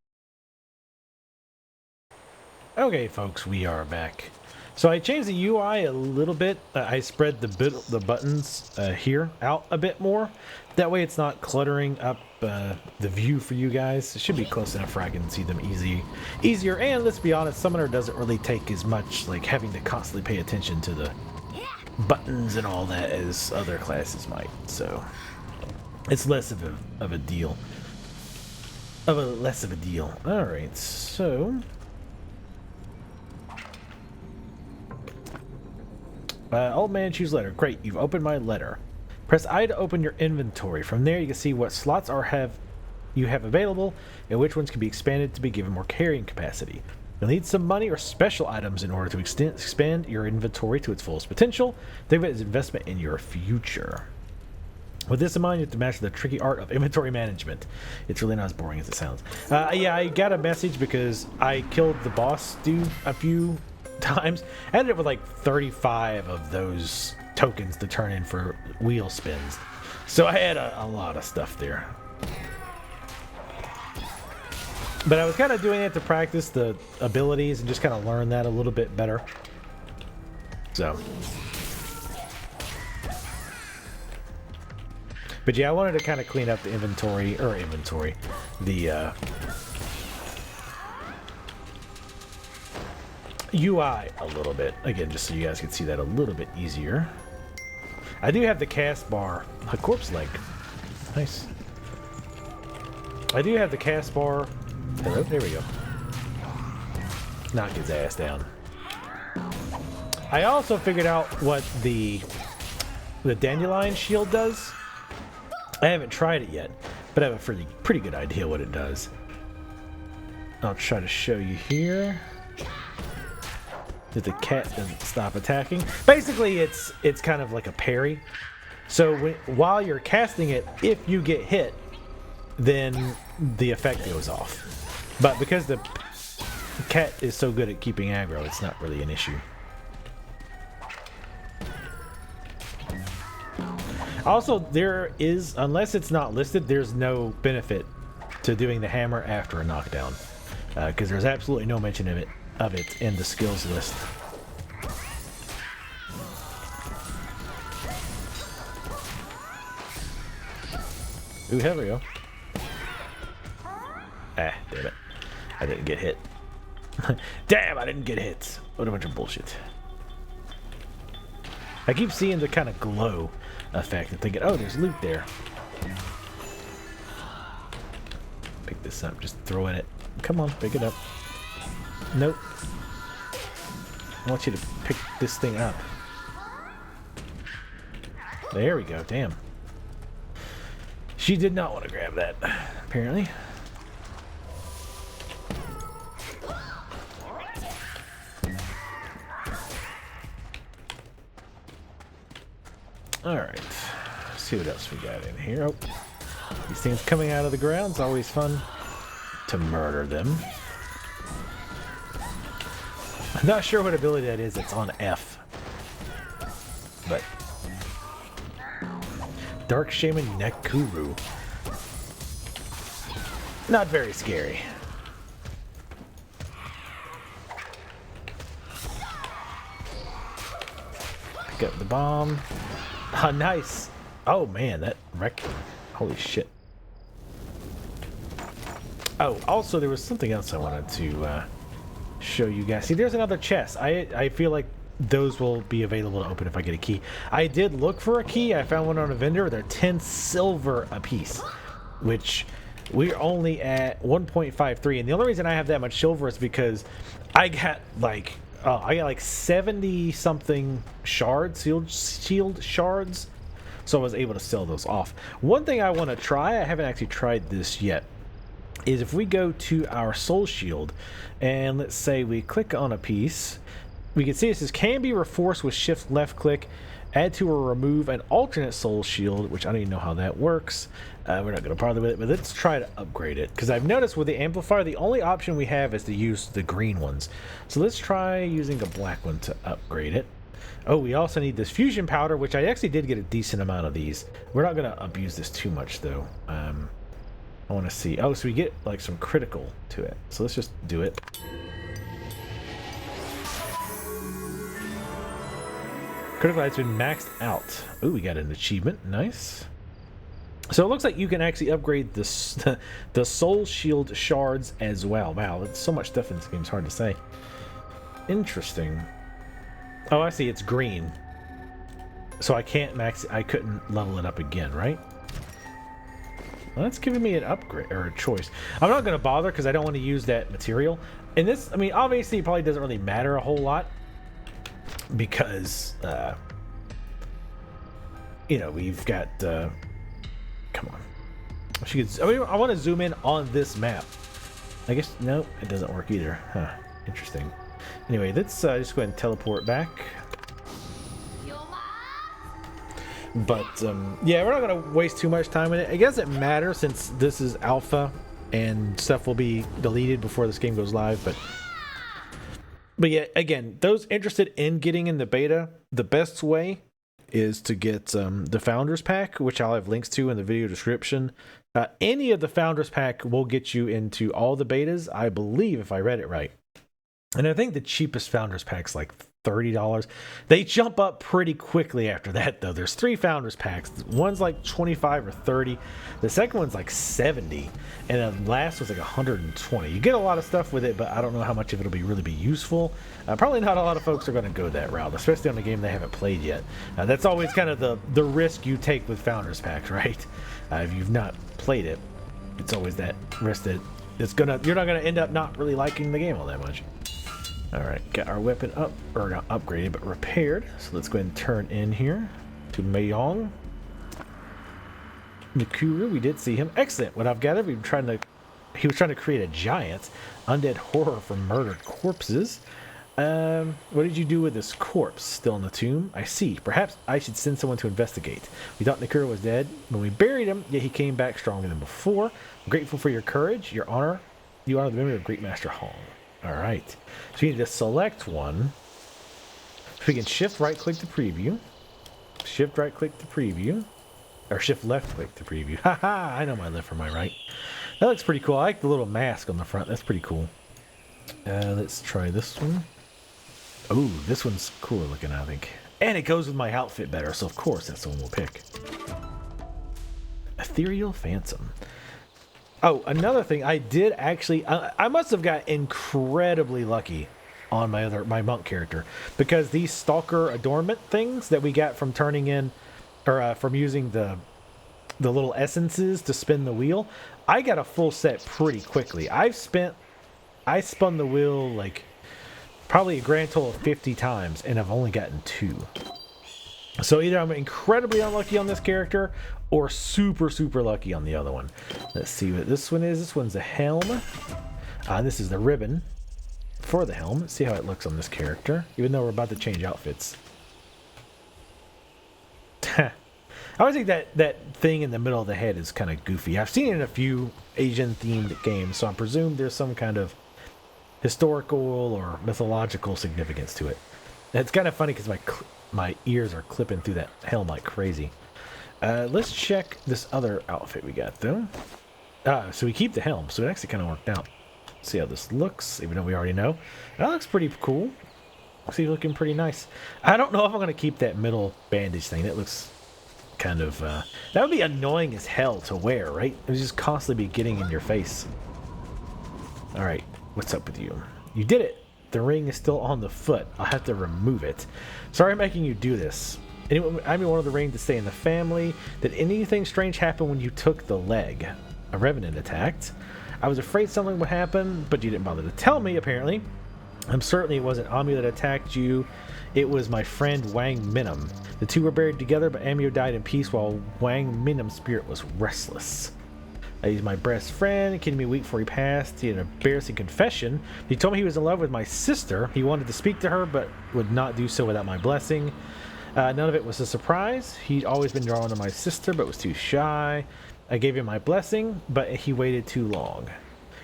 Okay, folks, we are back. So I changed the UI a little bit. I spread the buttons here out a bit more. That way it's not cluttering up the view for you guys. It should be close enough where I can see them easier. And let's be honest, Summoner doesn't really take as much like having to constantly pay attention to the buttons and all that as other classes might. So it's less of a deal. Less of a deal. All right, so. Old man choose letter. Great, you've opened my letter. Press I to open your inventory. From there you can see what slots you have available and which ones can be expanded to be given more carrying capacity. You'll need some money or special items in order to expand your inventory to its fullest potential. Think of it as investment in your future. With this in mind, you have to master the tricky art of inventory management. It's really not as boring as it sounds. Yeah, I got a message because I killed the boss dude a few times. I ended up with like 35 of those tokens to turn in for wheel spins. So I had a lot of stuff there. But I was kind of doing it to practice the abilities and just kind of learn that a little bit better. So. But yeah, I wanted to kind of clean up the the UI a little bit. Again, just so you guys can see that a little bit easier. I do have the cast bar. A corpse leg. Nice. I do have the cast bar. Hello, there we go. Knock his ass down. I also figured out what the dandelion shield does. I haven't tried it yet, but I have a pretty good idea what it does. I'll try to show you here. That the cat doesn't stop attacking. Basically, it's kind of like a parry. So while you're casting it, if you get hit, then the effect goes off. But because the cat is so good at keeping aggro, it's not really an issue. Also, there is, unless it's not listed, there's no benefit to doing the hammer after a knockdown. Because there's absolutely no mention of it in the skills list. Ooh, here we go. Ah, damn it. I didn't get hit. Damn, I didn't get hit. What a bunch of bullshit. I keep seeing the kind of glow effect and thinking, oh, there's loot there. this up. Just throw it. Come on, pick it up. Nope. I want you to pick this thing up. There we go. Damn. She did not want to grab that, apparently. Alright. Let's see what else we got in here. Oh. These things coming out of the ground is always fun to murder them. I'm not sure what ability that is. It's on F. But Dark Shaman Nekuru. Not very scary. Pick up the bomb. Ah, nice. Oh man, that wrecked. Holy shit. Oh, also there was something else I wanted to show you guys. See, there's another chest. I feel like those will be available to open if I get a key. I did look for a key. I found one on a vendor. They're 10 silver a piece, which we're only at 1.53. And the only reason I have that much silver is because I got like 70 something shards, shield shards. So I was able to sell those off. One thing I want to try, I haven't actually tried this yet, is if we go to our soul shield and let's say we click on a piece, we can see it says can be reinforced with shift left click, add to or remove an alternate soul shield, which I don't even know how that works. We're not going to bother with it, but let's try to upgrade it, because I've noticed with the amplifier the only option we have is to use the green ones. So let's try using a black one to upgrade it. Oh, we also need this fusion powder, which I actually did get a decent amount of these. We're not going to abuse this too much though. I want to see. Oh, so we get like some critical to it. So let's just do it. Critical has been maxed out. Oh, we got an achievement. Nice. So it looks like you can actually upgrade this, the soul shield shards as well. Wow, there's so much stuff in this game. It's hard to say. Interesting. Oh, I see. It's green. So I can't max. I couldn't level it up again, right? Well, that's giving me an upgrade or a choice. I'm not going to bother because I don't want to use that material. And this, I mean, obviously, it probably doesn't really matter a whole lot because, you know, we've got. Come on. I mean, I want to zoom in on this map. I guess no, it doesn't work either. Huh? Interesting. Anyway, let's just go ahead and teleport back. But yeah, we're not going to waste too much time in it. It doesn't matter since this is alpha and stuff will be deleted before this game goes live. But yeah, again, those interested in getting in the beta, the best way is to get the Founders Pack, which I'll have links to in the video description. Any of the Founders Pack will get you into all the betas, I believe, if I read it right. And I think the cheapest Founders Pack's like $30. They jump up pretty quickly after that, though. There's 3 Founders Packs. One's like 25 or 30. The second one's like 70. And the last was like 120. You get a lot of stuff with it, but I don't know how much of it will really be useful. Probably not a lot of folks are going to go that route, especially on a game they haven't played yet. That's always kind of the risk you take with Founders Packs, right? If you've not played it, it's always that risk that you're not going to end up not really liking the game all that much. Alright, got our weapon up, or not upgraded, but repaired. So let's go ahead and turn in here to Mayong. Nikuru, we did see him. Excellent. What I've gathered, he was trying to create a giant undead horror from murdered corpses. What did you do with this corpse still in the tomb? I see. Perhaps I should send someone to investigate. We thought Nikuru was dead when we buried him, yet he came back stronger than before. I'm grateful for your courage, your honor. You honor the memory of Great Master Hong. Alright, so you need to select one. So we can shift right click to preview. Shift right click to preview. Or shift left click to preview. Haha, I know my left from my right. That looks pretty cool. I like the little mask on the front. That's pretty cool. Let's try this one. Oh, this one's cooler looking, I think. And it goes with my outfit better, so of course that's the one we'll pick. Ethereal Phantom. Oh, another thing, I did actually, I must have got incredibly lucky on my monk character, because these stalker adornment things that we got from turning in, or from using the the little essences to spin the wheel. I got a full set pretty quickly. I spun the wheel like probably a grand total of 50 times, and I've only gotten 2. So either I'm incredibly unlucky on this character or super, super lucky on the other one. Let's see what this one is. This one's a helm. This is the ribbon for the helm. Let's see how it looks on this character, even though we're about to change outfits. I always think that thing in the middle of the head is kind of goofy. I've seen it in a few Asian-themed games, so I presume there's some kind of historical or mythological significance to it. And it's kind of funny because my ears are clipping through that helm like crazy. Let's check this other outfit we got, though. So we keep the helm, so it actually kind of worked out. See how this looks, even though we already know. That looks pretty cool. See, looking pretty nice. I don't know if I'm going to keep that middle bandage thing. That looks kind of... that would be annoying as hell to wear, right? It would just constantly be getting in your face. Alright, what's up with you? You did it! The ring is still on the foot. I'll have to remove it. Sorry I'm making you do this. I mean, one of the ring to stay in the family. Did anything strange happen when you took the leg? A revenant attacked. I was afraid something would happen, but you didn't bother to tell me, apparently. I'm certain it wasn't Amio that attacked you. It was my friend Wang Minam. The two were buried together, but Amio died in peace while Wang Minam's spirit was restless. He's my best friend, keeping me weak before he passed. He had an embarrassing confession. He told me he was in love with my sister. He wanted to speak to her, but would not do so without my blessing. None of it was a surprise. He'd always been drawn to my sister, but was too shy. I gave him my blessing, but he waited too long.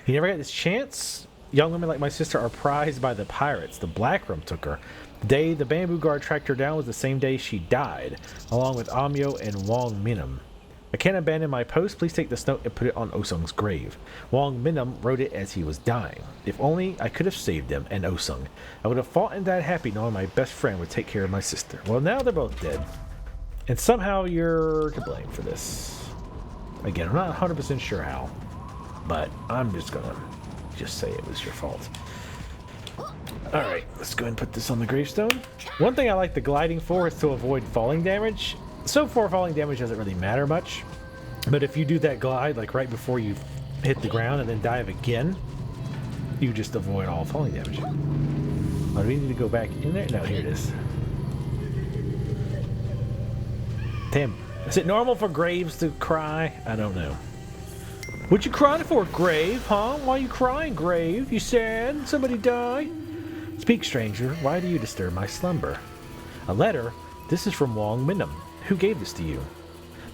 He never got this chance. Young women like my sister are prized by the pirates. The Black Room took her. The day the bamboo guard tracked her down was the same day she died, along with Amyo and Wang Minam. I can't abandon my post. Please take this note and put it on Osung's grave. Wang Minam wrote it as he was dying. If only I could have saved him and Osung. I would have fought and died happy knowing my best friend would take care of my sister. Well, now they're both dead. And somehow you're to blame for this. Again, I'm not 100% sure how. But I'm just gonna say it was your fault. Alright, let's go ahead and put this on the gravestone. One thing I like the gliding for is to avoid falling damage. So far, falling damage doesn't really matter much. But if you do that glide, like right before you hit the ground and then dive again, you just avoid all falling damage. Oh, do we need to go back in there? No, here it is. Damn. Is it normal for graves to cry? I don't know. What you crying for, Grave, huh? Why you crying, Grave? You sad? Somebody died? Speak, stranger. Why do you disturb my slumber? A letter? This is from Wang Minam. Who gave this to you?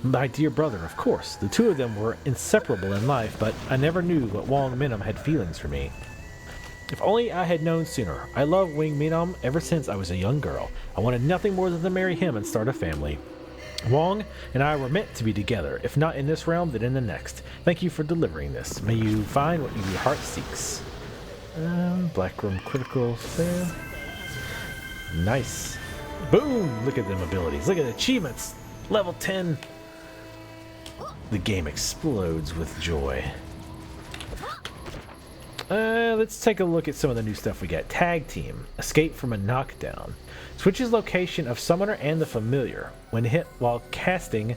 My dear brother, of course. The two of them were inseparable in life, but I never knew that Wang Minam had feelings for me. If only I had known sooner. I loved Wang Minam ever since I was a young girl. I wanted nothing more than to marry him and start a family. Wong and I were meant to be together, if not in this realm, then in the next. Thank you for delivering this. May you find what your heart seeks. Black Room critical fail. Nice. Boom! Look at them abilities. Look at the achievements. Level 10. The game explodes with joy. Let's take a look at some of the new stuff we got. Tag Team. Escape from a knockdown. Switches location of Summoner and the Familiar. When hit while casting,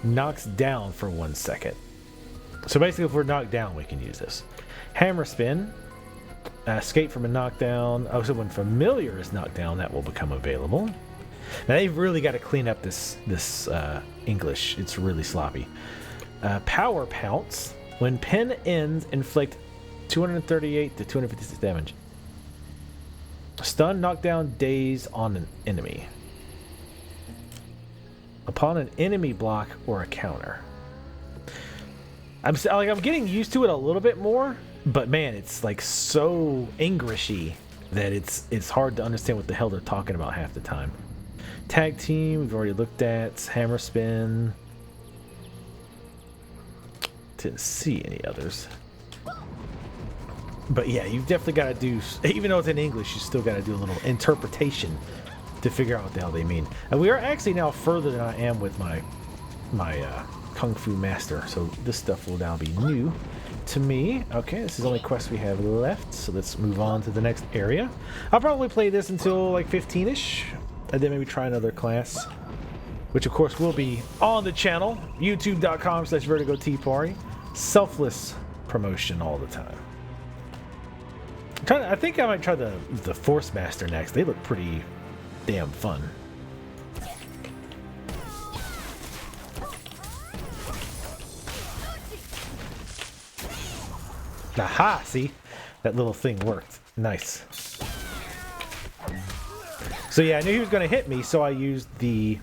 knocks down for 1 second. So basically if we're knocked down, we can use this. Hammer Spin. Escape from a knockdown. Oh, so when Familiar is knocked down, that will become available. Now they've really got to clean up this English. It's really sloppy. Power Pounce. When pen ends, inflict 238 to 256 damage. Stun, knockdown, daze on an enemy. Upon an enemy block or a counter. I'm getting used to it a little bit more, but man, it's like so Englishy that it's hard to understand what the hell they're talking about half the time. Tag Team, we've already looked at. Hammer Spin. Didn't see any others. But yeah, you've definitely got to do, even though it's in English, you still got to do a little interpretation to figure out what the hell they mean. And we are actually now further than I am with my Kung Fu Master, so this stuff will now be new to me. Okay, this is the only quest we have left, so let's move on to the next area. I'll probably play this until like 15-ish, and then maybe try another class. which of course will be on the channel, youtube.com/Vertigo Tea Party. Selfless promotion all the time. I think I might try the Force Master next. They look pretty damn fun. Aha! See? That little thing worked. Nice. So yeah, I knew he was going to hit me, so I used the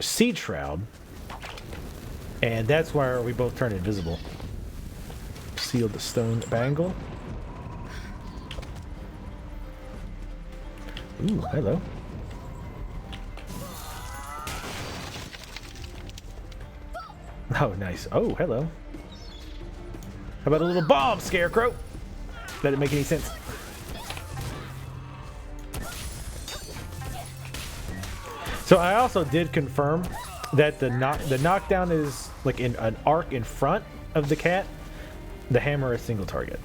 Seed Shroud. And that's where we both turned invisible. Sealed the stone bangle. Ooh, hello. Oh, nice. Oh, hello. How about a little bomb, Scarecrow? That didn't make any sense. So I also did confirm that the knockdown is like in an arc in front of the cat. The hammer is single target.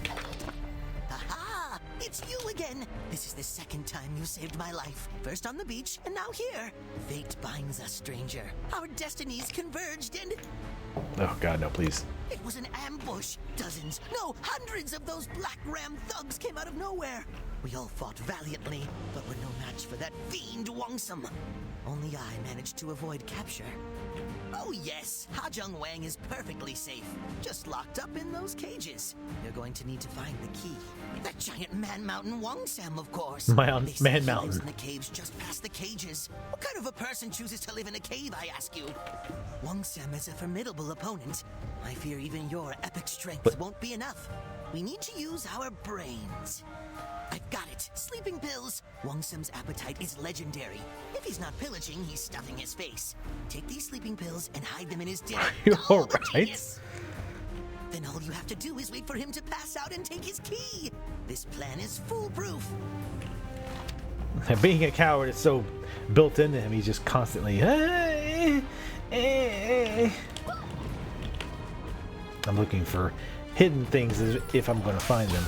Aha! It's you again! This is the second time you saved my life. First on the beach, and now here. Fate binds us, stranger. Our destinies converged and... Oh god, no, please. It was an ambush. Dozens, no, hundreds of those Black Ram thugs came out of nowhere. We all fought valiantly, but were no match for that fiend Wongsum. Only I managed to avoid capture. Oh yes, Ha-Jung Wang is perfectly safe. Just locked up in those cages. You're going to need to find the key. That giant man mountain Wongsam, of course. Man They say he lives mountain. in the caves just past the cages. What kind of a person chooses to live in a cave, I ask you? Wongsam is a formidable opponent. I fear even your epic strength won't be enough. We need to use our brains. I've got it. Sleeping pills. Wongsam's appetite is legendary. If he's not pillaging, he's stuffing his face. Take these sleeping pills and hide them in his dinner. You Oh, alright? genius. Then all you have to do is wait for him to pass out and take his key. This plan is foolproof. Being a coward is so built into him, he's just constantly... I'm looking for hidden things if I'm going to find them.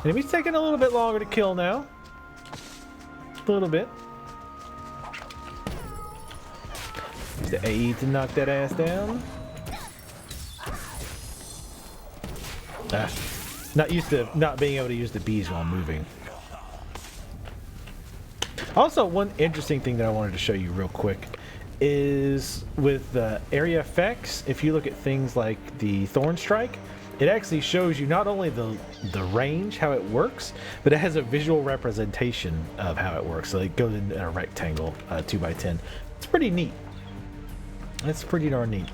Enemy's taking a little bit longer to kill now. A little bit. Use the AE to knock that ass down. Not used to not being able to use the bees while moving. Also, one interesting thing that I wanted to show you real quick is with the area effects, if you look at things like the Thorn Strike, it actually shows you not only the range, how it works, but it has a visual representation of how it works. So it goes in a rectangle, 2x10. It's pretty neat. It's pretty darn neat.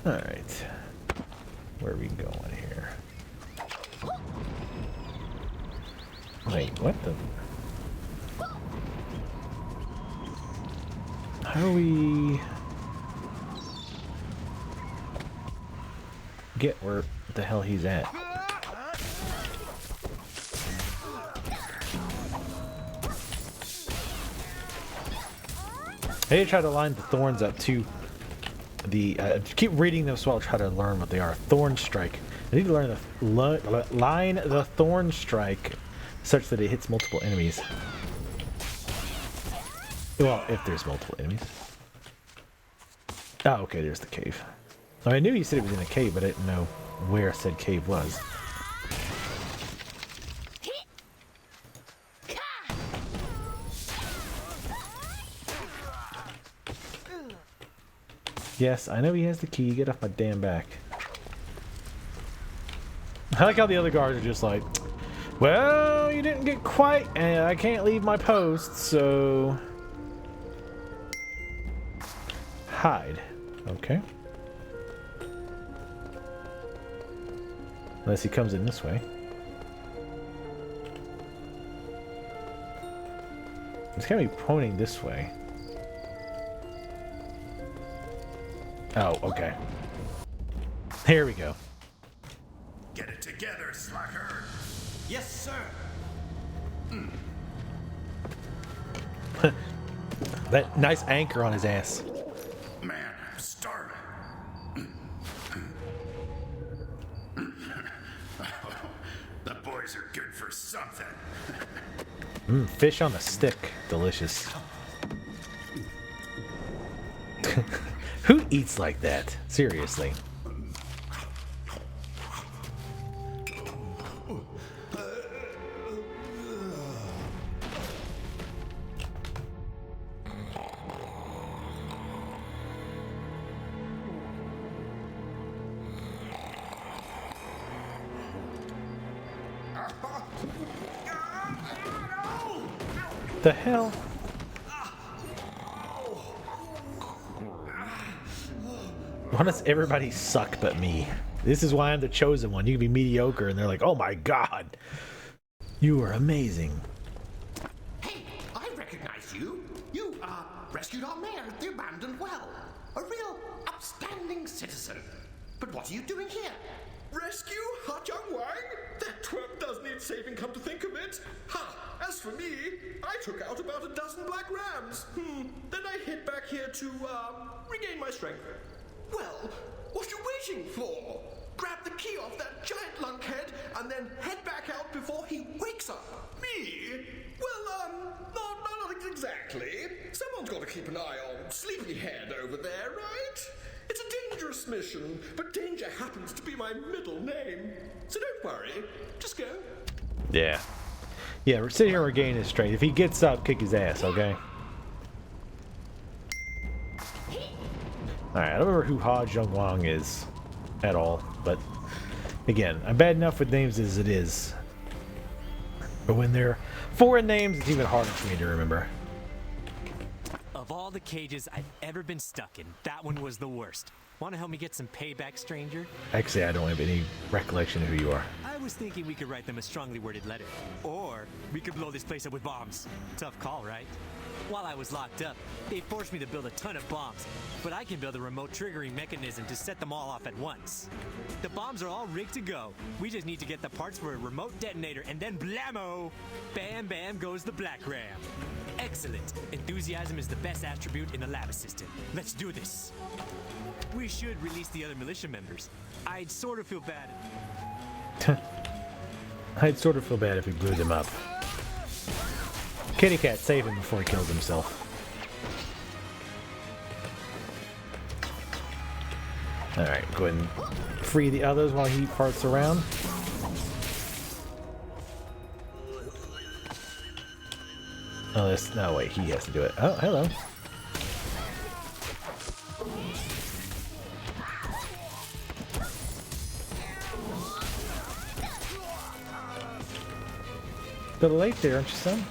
All right, where are we going here? Wait, what the? How do we get where the hell he's at? I need to try to line the thorns up too. Keep reading them so I'll try to learn what they are. Thorn Strike. I need to learn the line the Thorn Strike such that it hits multiple enemies. Well, if there's multiple enemies. Oh, okay, there's the cave. I knew he said it was in a cave, but I didn't know where said cave was. Yes, I know he has the key. Get off my damn back. I like how the other guards are just like, well, you didn't get quite, and I can't leave my post, so... Hide. Okay. Unless he comes in this way. He's gonna be pointing this way. Oh, okay. Here we go. Get it together, slacker! Yes, sir. That nice anchor on his ass. Fish on a stick. Delicious. Who eats like that? Seriously. The hell? Why does everybody suck but me? This is why I'm the chosen one. You can be mediocre and they're like, oh my god, you are amazing. Hey, I recognize you. You, rescued our mayor at the abandoned well. A real upstanding citizen. But what are you doing here? Rescue Ha Chang Wang? That twerp does need saving, come to think of it. Ha! As for me, I took out about a dozen black rams. Then I hid back here to, regain my strength. Well, what are you waiting for? Grab the key off that giant lunkhead and then head back out before he wakes up. Me? Well, not exactly. Someone's got to keep an eye on Sleepyhead over there, right? It's a dangerous mission, but danger happens to be my middle name. So don't worry, just go. Yeah. Yeah, we're sitting here regaining his strength. If he gets up, kick his ass, okay? Alright, I don't remember who Ha Jung Wang is at all, but again, I'm bad enough with names as it is. But when they're foreign names, it's even harder for me to remember. Of all the cages I've ever been stuck in, that one was the worst. Want to help me get some payback, stranger? Actually, I don't have any recollection of who you are. I was thinking we could write them a strongly worded letter. Or we could blow this place up with bombs. Tough call, right? While I was locked up, they forced me to build a ton of bombs, but I can build a remote triggering mechanism to set them all off at once. The bombs are all rigged to go. We just need to get the parts for a remote detonator, and then blammo! Bam bam goes the black ram. Excellent. Enthusiasm is the best attribute in the lab assistant. Let's do this. We should release the other militia members. I'd sort of feel bad. I'd sort of feel bad if we blew them up. Kitty Cat, save him before he kills himself. Alright, go ahead and free the others while he parts around. Oh, this. No, wait, he has to do it. Oh, hello. A little late there, aren't you, son?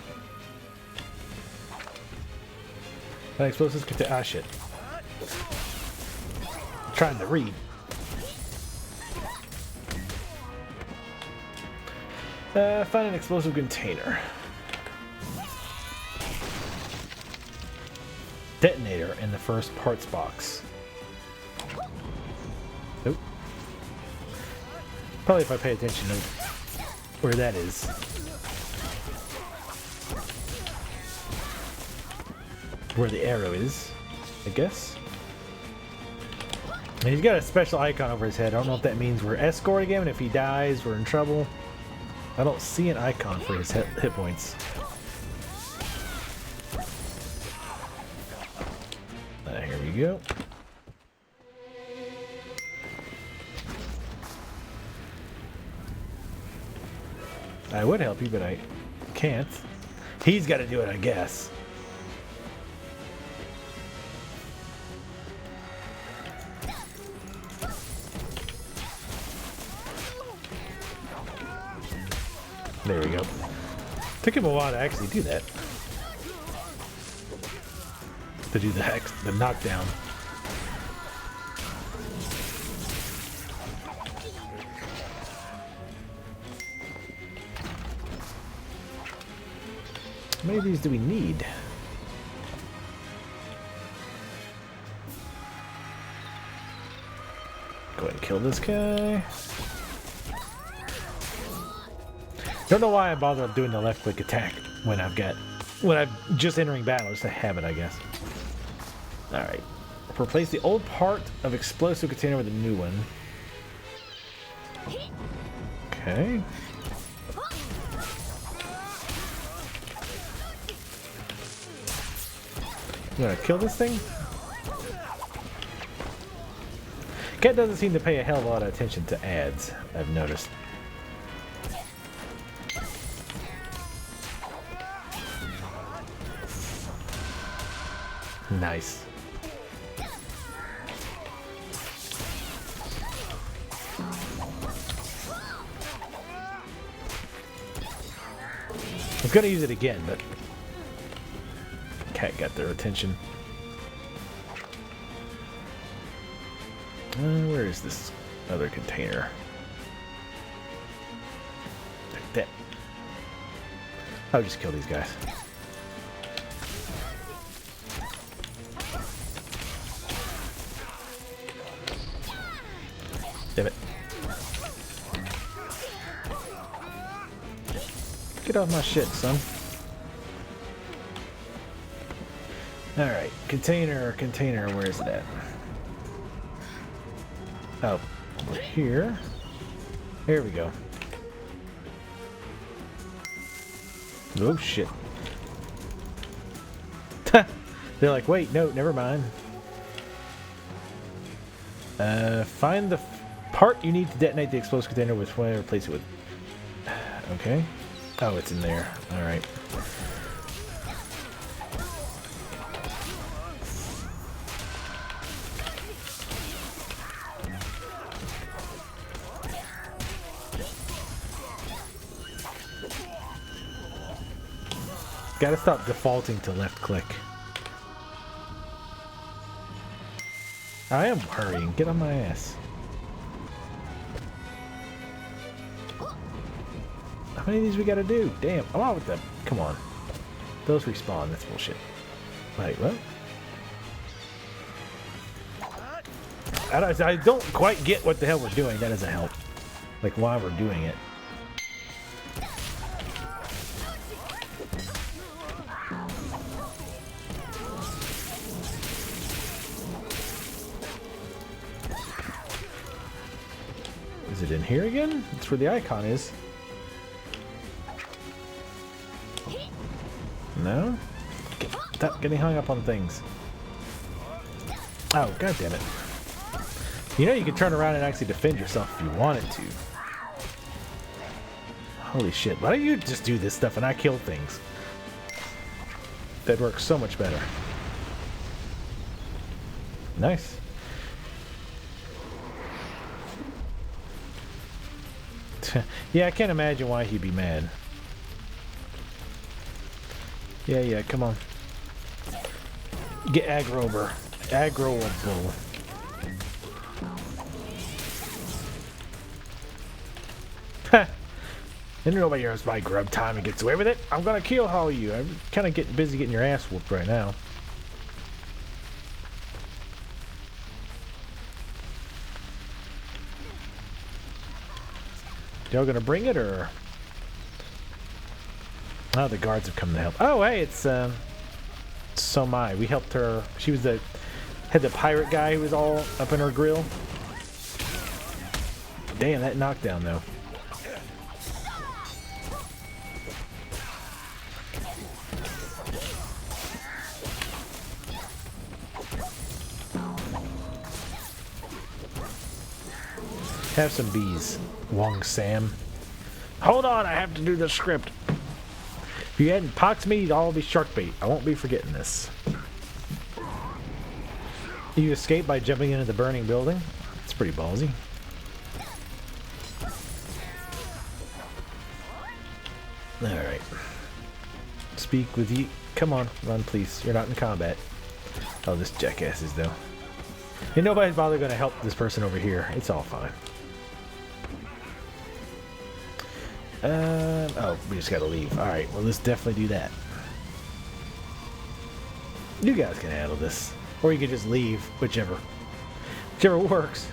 Explosives get to shit. I'm trying to read. Find an explosive container. Detonator in the first parts box. Nope. Probably if I pay attention to where that is. Where the arrow is, I guess. And he's got a special icon over his head. I don't know if that means we're escorting him, and if he dies, we're in trouble. I don't see an icon for his hit points. Here we go. I would help you, but I can't. He's got to do it, I guess. There we go. Took him a while to actually do that. To do the knockdown. How many of these do we need? Go ahead and kill this guy. Don't know why I bother doing the left click attack when I'm just entering battle. It's a habit, I guess. Alright. Replace the old part of explosive container with a new one. Okay. You wanna kill this thing? Cat doesn't seem to pay a hell of a lot of attention to ads, I've noticed. Nice. I was gonna use it again, but Cat got their attention. Where is this other container? Like that. I'll just kill these guys. Damn it. Get off my shit, son. Alright, container, where is it at? Oh, over here. Here we go. Oh shit. They're like, wait, no, never mind. Find the part you need to detonate the explosive container with when I replace it with. Okay. Oh, it's in there. Alright. Gotta stop defaulting to left click. I am hurrying. Get on my ass. How many of these we gotta do? Damn, I'm out with them. Come on. Those respawn. That's bullshit. Wait, what? I don't quite get what the hell we're doing. That doesn't help. Like, why we're doing it. Is it in here again? That's where the icon is. No? Stop getting hung up on things. Oh, god damn it. You know you can turn around and actually defend yourself if you wanted to. Holy shit. Why don't you just do this stuff and I kill things? That works so much better. Nice. Yeah, I can't imagine why he'd be mad. Yeah, come on. Get aggroable. Aggroable. Ha! Then nobody knows my grub time and gets away with it. I'm gonna kill all of you. I'm kind of getting busy getting your ass whooped right now. Y'all gonna bring it or? Oh, the guards have come to help. Oh, hey, it's Somai. We helped her. She was had the pirate guy who was all up in her grill. Damn, that knockdown though. Have some bees, Wong Sam. Hold on, I have to do the script. If you hadn't poxed me, you'd all be shark bait. I won't be forgetting this. You escape by jumping into the burning building? It's pretty ballsy. Alright. Speak with you. Come on, run please. You're not in combat. Oh, this jackass is though. And nobody's bothered gonna help this person over here. It's all fine. Oh, we just gotta leave. Alright, well let's definitely do that. You guys can handle this. Or you can just leave, whichever works.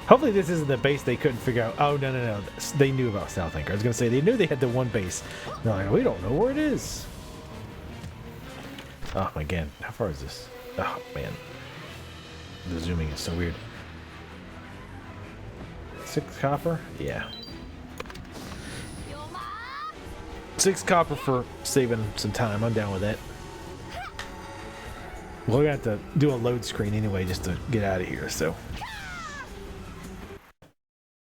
Hopefully this isn't the base they couldn't figure out. Oh, no. They knew about South Anchor. I was gonna say, they knew they had the one base. They're like, we don't know where it is. Oh, again, how far is this? Oh, man. The zooming is so weird. 6 copper? Yeah. 6 copper for saving some time. I'm down with that. We're gonna have to do a load screen anyway just to get out of here. So.